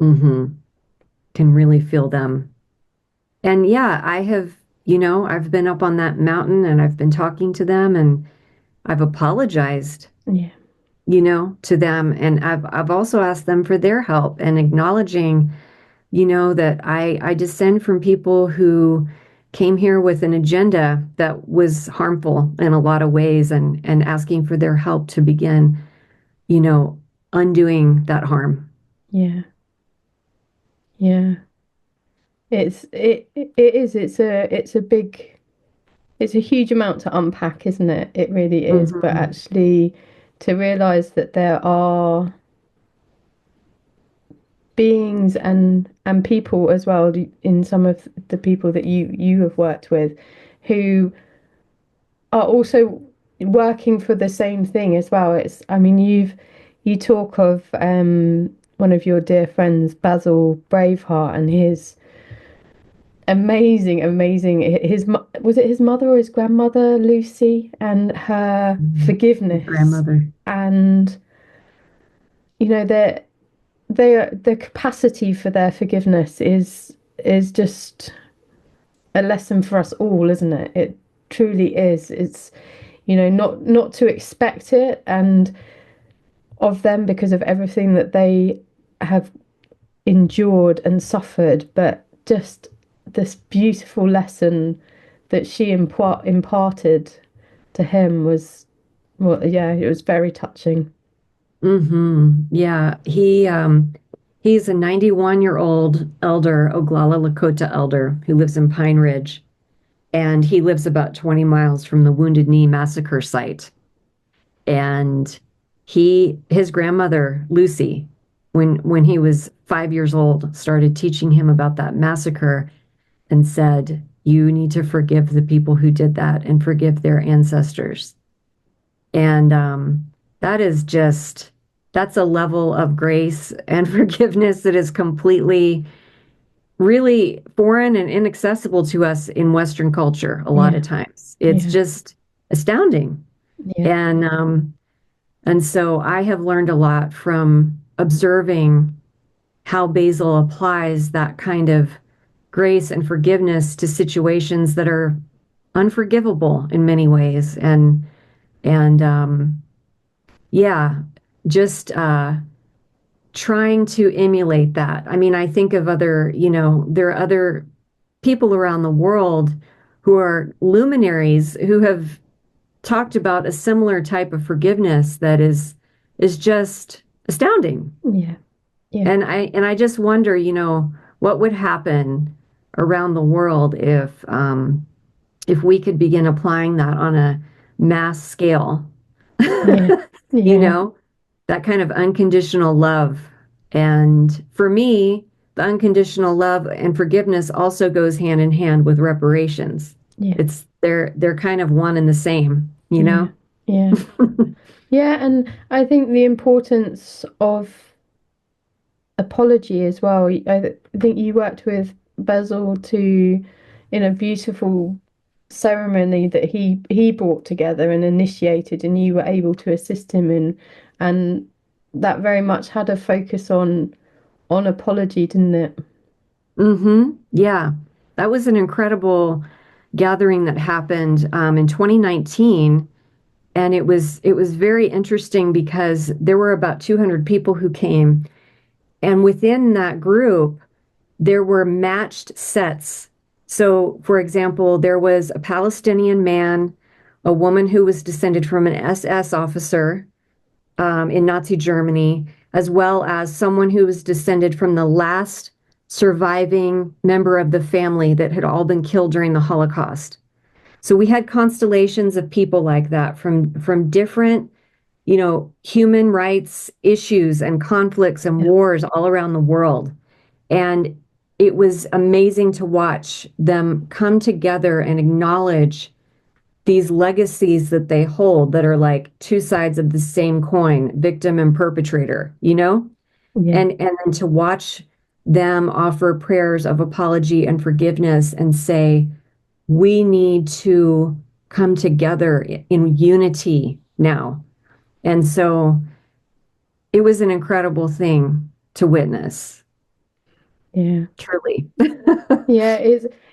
hmm Can really feel them. And yeah, I've been up on that mountain and I've been talking to them and I've apologized, yeah, to them. And I've also asked them for their help and acknowledging, that I descend from people who came here with an agenda that was harmful in a lot of ways and asking for their help to begin, you know, undoing that harm. yeah, yeah. It is. It's a huge amount to unpack, isn't it? It really is. But hmm actually, to realize that there are beings and people as well, in some of the people that you have worked with, who are also working for the same thing as well. I mean, you talk of one of your dear friends, Basil Braveheart, and his amazing. Was it his mother or his grandmother, Lucy, and her His forgiveness, grandmother. and their capacity for their forgiveness is just a lesson for us all, isn't it? It truly is. It's not to expect it and of them because of everything that they have endured and suffered, but just this beautiful lesson that she imparted to him was, well, yeah, it was very touching. Yeah, he's a 91-year-old elder, Oglala Lakota elder who lives in Pine Ridge, and he lives about 20 miles from the Wounded Knee massacre site. And his grandmother, Lucy, when he was 5 years old, started teaching him about that massacre and said, "You need to forgive the people who did that and forgive their ancestors." And that is just, that's a level of grace and forgiveness that is completely, really foreign and inaccessible to us in Western culture a lot Yeah, of times. It's yeah, just astounding. yeah, And so I have learned a lot from observing how Basil applies that kind of grace and forgiveness to situations that are unforgivable in many ways. And yeah, just trying to emulate that. I mean, I think of there are other people around the world who are luminaries who have talked about a similar type of forgiveness that is just astounding. yeah, yeah, And I just wonder, what would happen around the world if we could begin applying that on a mass scale. yeah, you yeah, know, that kind of unconditional love. And for me, the unconditional love and forgiveness also goes hand in hand with reparations. yeah, They're kind of one and the same, you yeah, know? yeah, yeah. And I think the importance of apology as well. I think you worked with Basil to, in a beautiful ceremony that he brought together and initiated, and you were able to assist him in, and that very much had a focus on apology, didn't it? Mm-hmm. Yeah, that was an incredible gathering that happened in 2019, and it was very interesting because there were about 200 people who came, and within that group, there were matched sets. So, for example, there was a Palestinian man, a woman who was descended from an SS officer in Nazi Germany, as well as someone who was descended from the last surviving member of the family that had all been killed during the Holocaust. So we had constellations of people like that from different, human rights issues and conflicts and Yeah. wars all around the world. And it was amazing to watch them come together and acknowledge these legacies that they hold that are like two sides of the same coin, victim and perpetrator, Yeah. and then to watch them offer prayers of apology and forgiveness and say, we need to come together in unity now. And so it was an incredible thing to witness, Yeah. truly. Yeah,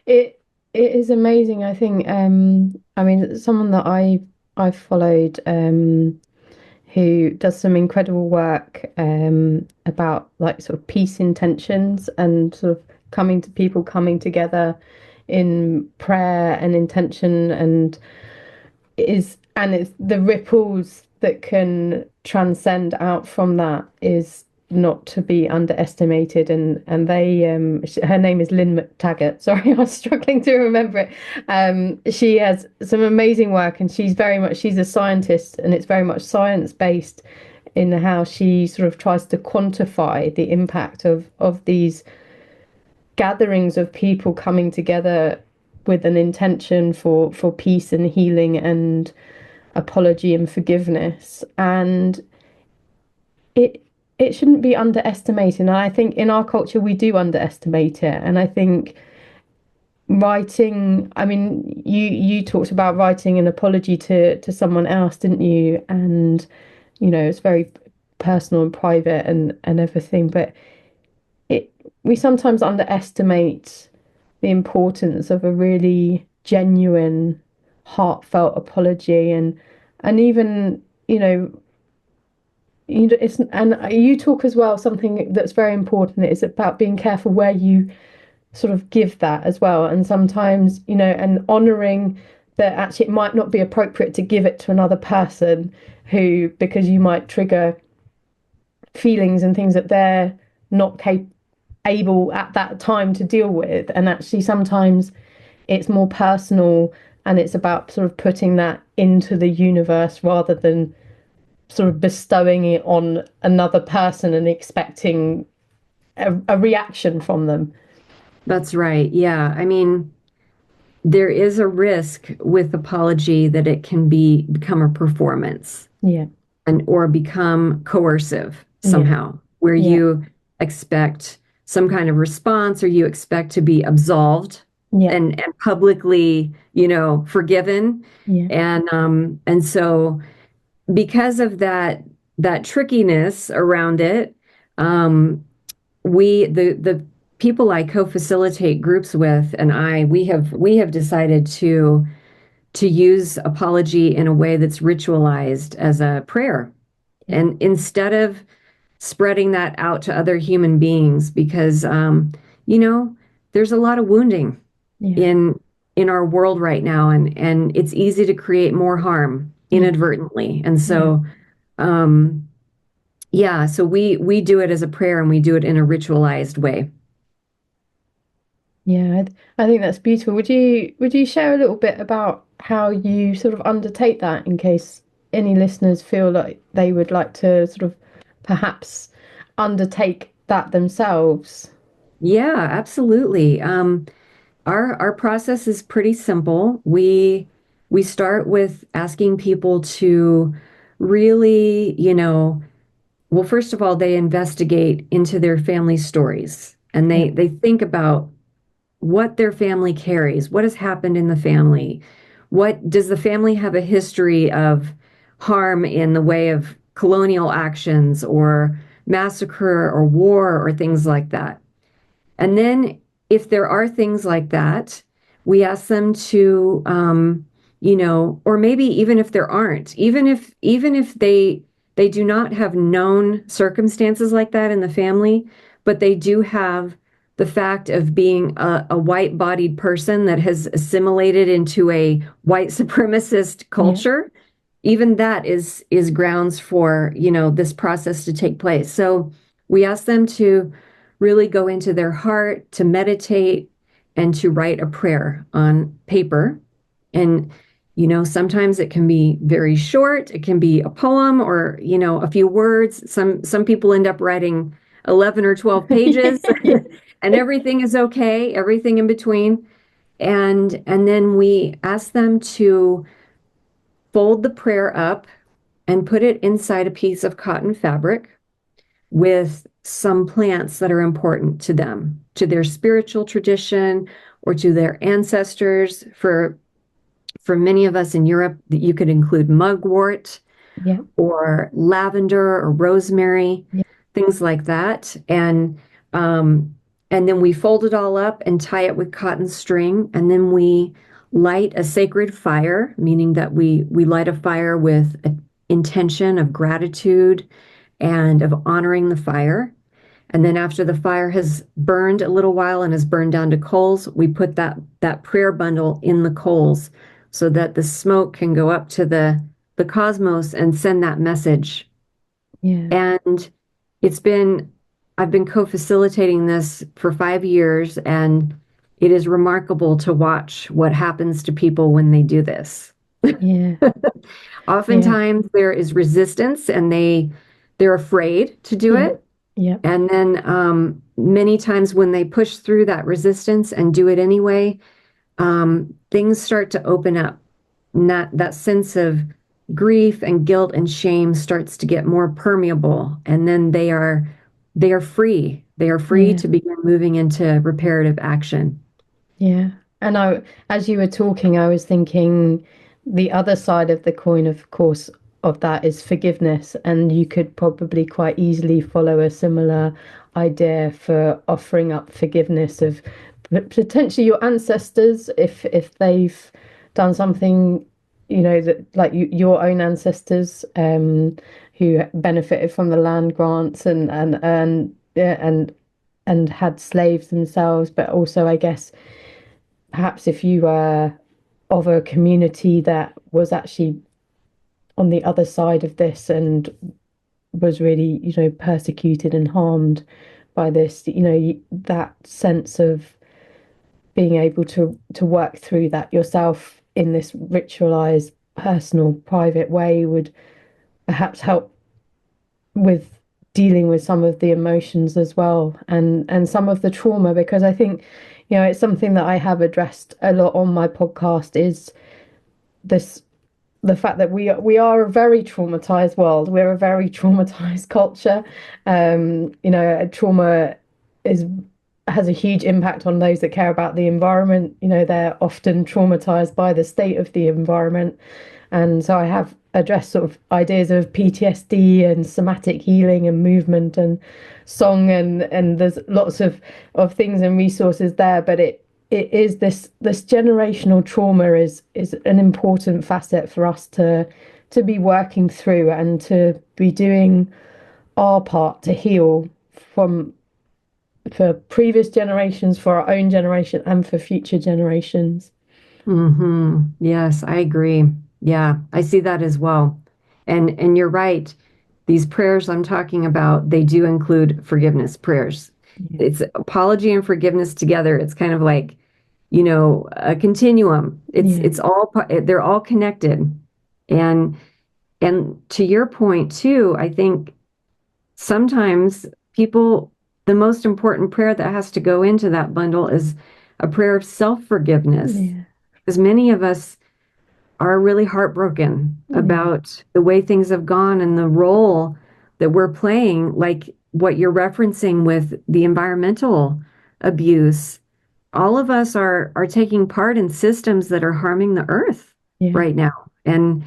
it is amazing. I think I mean someone that I've followed who does some incredible work about like sort of peace intentions and sort of coming together in prayer and intention, and it's the ripples that can transcend out from that is not to be underestimated, and they her name is Lynn McTaggart. Sorry, I was struggling to remember it. She has some amazing work, and she's a scientist, and it's very much science based in how she sort of tries to quantify the impact of these gatherings of people coming together with an intention for peace and healing and apology and forgiveness. And it it shouldn't be underestimated. And I think in our culture we do underestimate it. And I think writing, I mean, you talked about writing an apology to someone else, didn't you? And it's very personal and private and everything, but it we sometimes underestimate the importance of a really genuine, heartfelt apology, and even it's, and you talk as well, something that's very important is about being careful where you sort of give that as well, and sometimes and honoring that actually it might not be appropriate to give it to another person who, because you might trigger feelings and things that they're not able at that time to deal with, and actually sometimes it's more personal, and it's about sort of putting that into the universe rather than sort of bestowing it on another person and expecting a reaction from them. That's right. Yeah. I mean, there is a risk with apology that it can become a performance Yeah, and or become coercive yeah, somehow, where yeah, you expect some kind of response or you expect to be absolved yeah, and publicly, forgiven. yeah, And so because of that trickiness around it, um, the people I co-facilitate groups with and we have decided to use apology in a way that's ritualized as a prayer. yeah, And instead of spreading that out to other human beings, because you know, there's a lot of wounding yeah, in our world right now, and it's easy to create more harm yeah, inadvertently. And yeah. so um yeah, so we do it as a prayer and we do it in a ritualized way. Yeah, I think that's beautiful. Would you share a little bit about how you sort of undertake that in case any listeners feel like they would like to sort of perhaps undertake that themselves? Yeah, absolutely. Our process is pretty simple. We start with asking people to really, well, first of all, they investigate into their family stories and Yeah, they think about what their family carries, what has happened in the family. What does the family have a history of harm in the way of colonial actions or massacre or war or things like that? And then if there are things like that, we ask them to, or maybe even if there aren't, even if they do not have known circumstances like that in the family, but they do have the fact of being a white-bodied person that has assimilated into a white supremacist Yeah. culture, even that is grounds for, this process to take place. So we ask them to really go into their heart, to meditate, and to write a prayer on paper. And, sometimes it can be very short. It can be a poem or, a few words. Some people end up writing 11 or 12 pages and everything is okay, everything in between. And then we ask them to fold the prayer up and put it inside a piece of cotton fabric with some plants that are important to them, to their spiritual tradition or to their ancestors. For many of us in Europe, you could include mugwort Yeah. or lavender or rosemary, Yeah. things like that. And then we fold it all up and tie it with cotton string, and then we light a sacred fire, meaning that we light a fire with an intention of gratitude and of honoring the fire. And then after the fire has burned a little while and has burned down to coals, we put that prayer bundle in the coals so that the smoke can go up to the cosmos and send that message. Yeah. And it's been I've been co-facilitating this for 5 years, and it is remarkable to watch what happens to people when they do this. Yeah. Yeah. Oftentimes there is resistance and they're afraid to do Yeah. it. Yeah. And then many times when they push through that resistance and do it anyway, things start to open up. And that sense of grief and guilt and shame starts to get more permeable. And then they are free. They are free Yeah. to begin moving into reparative action. Yeah. And as you were talking, I was thinking the other side of the coin, of course, of that is forgiveness. And you could probably quite easily follow a similar idea for offering up forgiveness of potentially your ancestors if they've done something, that like your own ancestors who benefited from the land grants and yeah, and had slaves themselves, but also, I guess, perhaps if you were of a community that was actually on the other side of this and was really, persecuted and harmed by this, that sense of being able to work through that yourself in this ritualized, personal, private way would perhaps help with dealing with some of the emotions as well and some of the trauma, because I think, it's something that I have addressed a lot on my podcast is this the fact that we are a very traumatized world. We're a very traumatized culture. Trauma is has a huge impact on those that care about the environment. They're often traumatized by the state of the environment. And so I have addressed sort of ideas of PTSD and somatic healing and movement and song and there's lots of things and resources there, but it is this generational trauma is an important facet for us to be working through and to be doing our part to heal from for previous generations, for our own generation, and for future generations. Yes, I agree. Yeah, I see that as well. And you're right. These prayers I'm talking about, they do include forgiveness prayers. Yeah. It's apology and forgiveness together. It's kind of like, a continuum. It's Yeah. it's all they're all connected. And and to your point too, I think sometimes people, the most important prayer that has to go into that bundle is a prayer of self-forgiveness. Yeah. Because many of us are really heartbroken Yeah. about the way things have gone and the role that we're playing, like what you're referencing with the environmental abuse. all of us are taking part in systems that are harming the earth Yeah. right now, and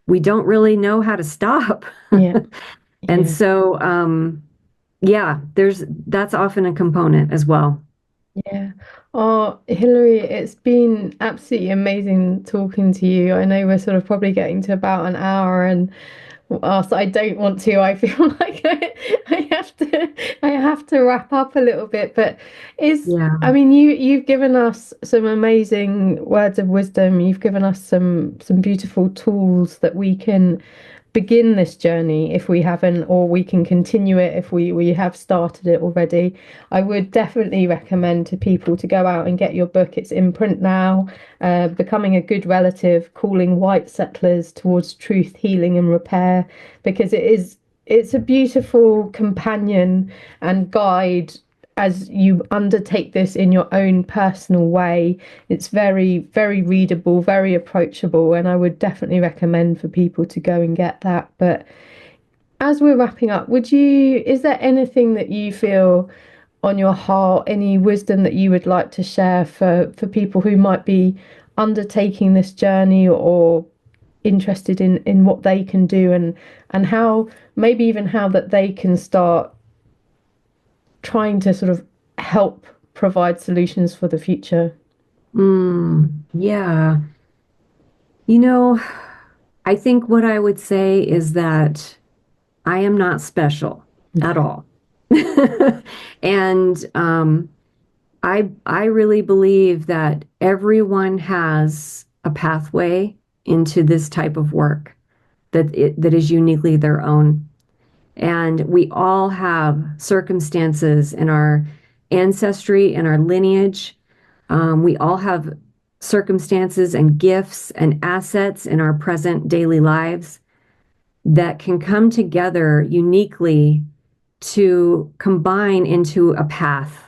we don't really know how to stop. Yeah. And Yeah. so, yeah, that's often a component as well. Yeah. Oh, Hilary, it's been absolutely amazing talking to you. I know we're sort of probably getting to about an hour, and so I don't want to. I feel like I have to wrap up a little bit. But I Yeah. mean, you've given us some amazing words of wisdom. You've given us some beautiful tools that we can begin this journey if we haven't, or we can continue it if we have started it already. I would definitely recommend to people to go out and get your book. It's in print now. Becoming a Good Relative: Calling White Settlers Towards Truth, Healing and Repair, because it's a beautiful companion and guide as you undertake this in your own personal way. It's very, very readable, very approachable, and I would definitely recommend for people to go and get that. But as we're wrapping up, is there anything that you feel on your heart, any wisdom that you would like to share for people who might be undertaking this journey or interested in what they can do, and how, maybe even how that they can start trying to sort of help provide solutions for the future? Yeah. You know, I think what I would say is that I am not special at all. And I really believe that everyone has a pathway into this type of work that is uniquely their own. And we all have circumstances in our ancestry and our lineage. We all have circumstances and gifts and assets in our present daily lives that can come together uniquely to combine into a path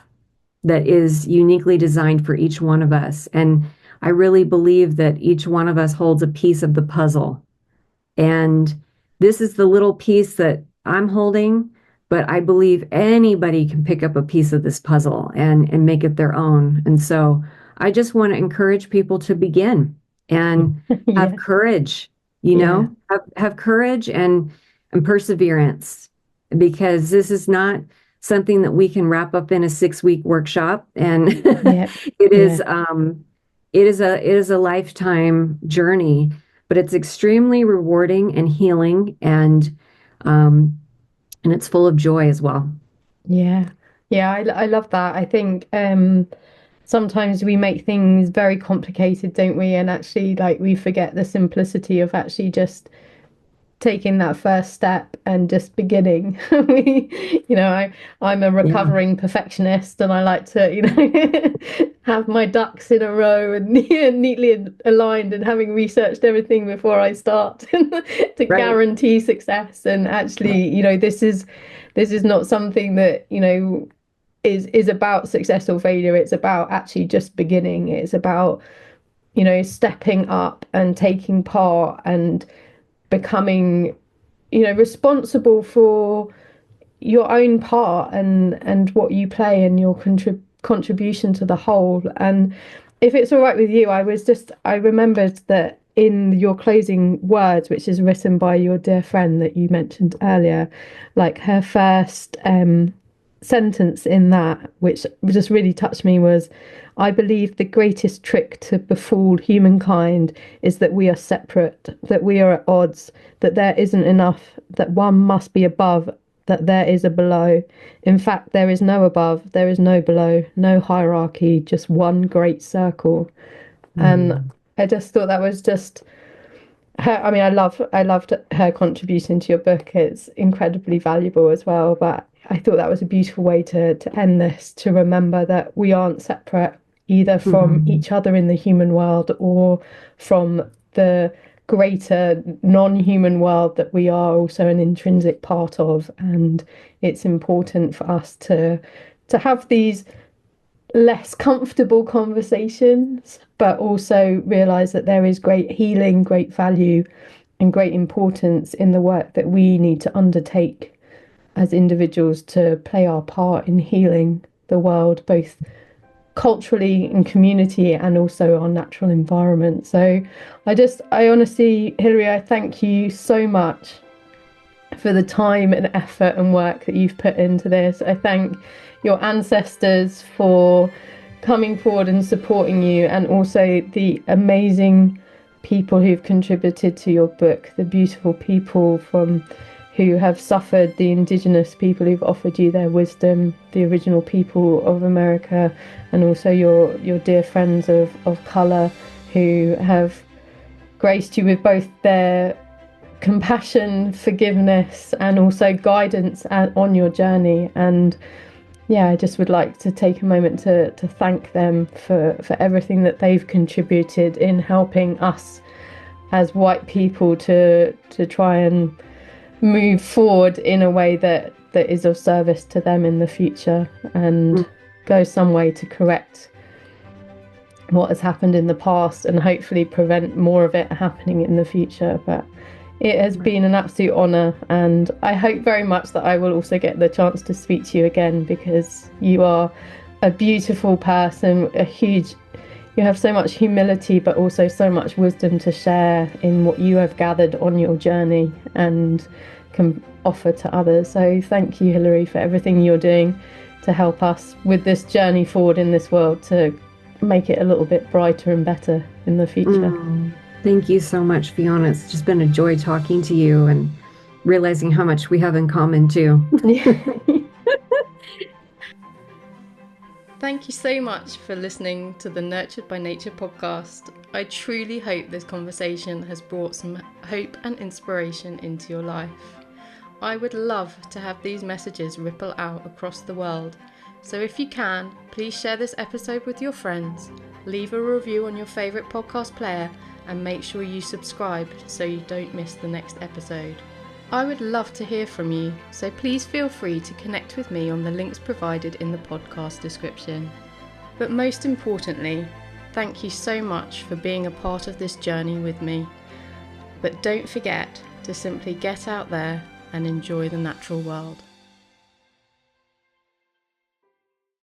that is uniquely designed for each one of us. And I really believe that each one of us holds a piece of the puzzle. And this is the little piece that I'm holding, but I believe anybody can pick up a piece of this puzzle and make it their own. And so I just want to encourage people to begin and have Yeah, courage, yeah, have courage and perseverance, because this is not something that we can wrap up in a 6-week workshop. And yeah, it yeah, is it is a lifetime journey, but it's extremely rewarding and healing, um, and it's full of joy as well. yeah, yeah. I love that. I think sometimes we make things very complicated, don't we? And actually, like, we forget the simplicity of actually just taking that first step and just beginning. I'm a Yeah, recovering perfectionist, and I like to, have my ducks in a row and neatly aligned, and having researched everything before I start to right. guarantee success. And actually, this is not something that, is about success or failure. It's about actually just beginning. It's about, stepping up and taking part and becoming, responsible for your own part and what you play and your contribution to the whole. And if it's all right with you, I remembered that in your closing words, which is written by your dear friend that you mentioned earlier, like her first sentence in that, which just really touched me, was, I believe the greatest trick to befool humankind is that we are separate, that we are at odds, that there isn't enough, that one must be above, that there is a below. In fact, there is no above, there is no below, no hierarchy, just one great circle. And Mm. I just thought that was just her. I mean, I loved her contribution to your book. It's incredibly valuable as well. But I thought that was a beautiful way to end this, to remember that we aren't separate either from Mm. each other in the human world or from the greater non-human world that we are also an intrinsic part of. And it's important for us to have these less comfortable conversations, but also realize that there is great healing, great value, and great importance in the work that we need to undertake as individuals to play our part in healing the world, both culturally in community and also our natural environment. So I honestly, Hilary, I thank you so much for the time and effort and work that you've put into this. I thank your ancestors for coming forward and supporting you, and also the amazing people who've contributed to your book, the beautiful people from who have suffered, the Indigenous people who've offered you their wisdom, the original people of America, and also your dear friends of colour who have graced you with both their compassion, forgiveness, and also guidance on your journey. And yeah, I just would like to take a moment to thank them for everything that they've contributed in helping us as white people to try and move forward in a way that is of service to them in the future, and go some way to correct what has happened in the past and hopefully prevent more of it happening in the future. But it has been an absolute honour, and I hope very much that I will also get the chance to speak to you again, because you are a beautiful person, you have so much humility but also so much wisdom to share in what you have gathered on your journey and can offer to others. So thank you, Hilary, for everything you're doing to help us with this journey forward in this world to make it a little bit brighter and better in the future. Thank you so much, Fiona. It's just been a joy talking to you and realizing how much we have in common too. Thank you so much for listening to the Nurtured by Nature podcast. I truly hope this conversation has brought some hope and inspiration into your life. I would love to have these messages ripple out across the world. So if you can, please share this episode with your friends, leave a review on your favourite podcast player, and make sure you subscribe so you don't miss the next episode. I would love to hear from you, so please feel free to connect with me on the links provided in the podcast description. But most importantly, thank you so much for being a part of this journey with me. But don't forget to simply get out there and enjoy the natural world.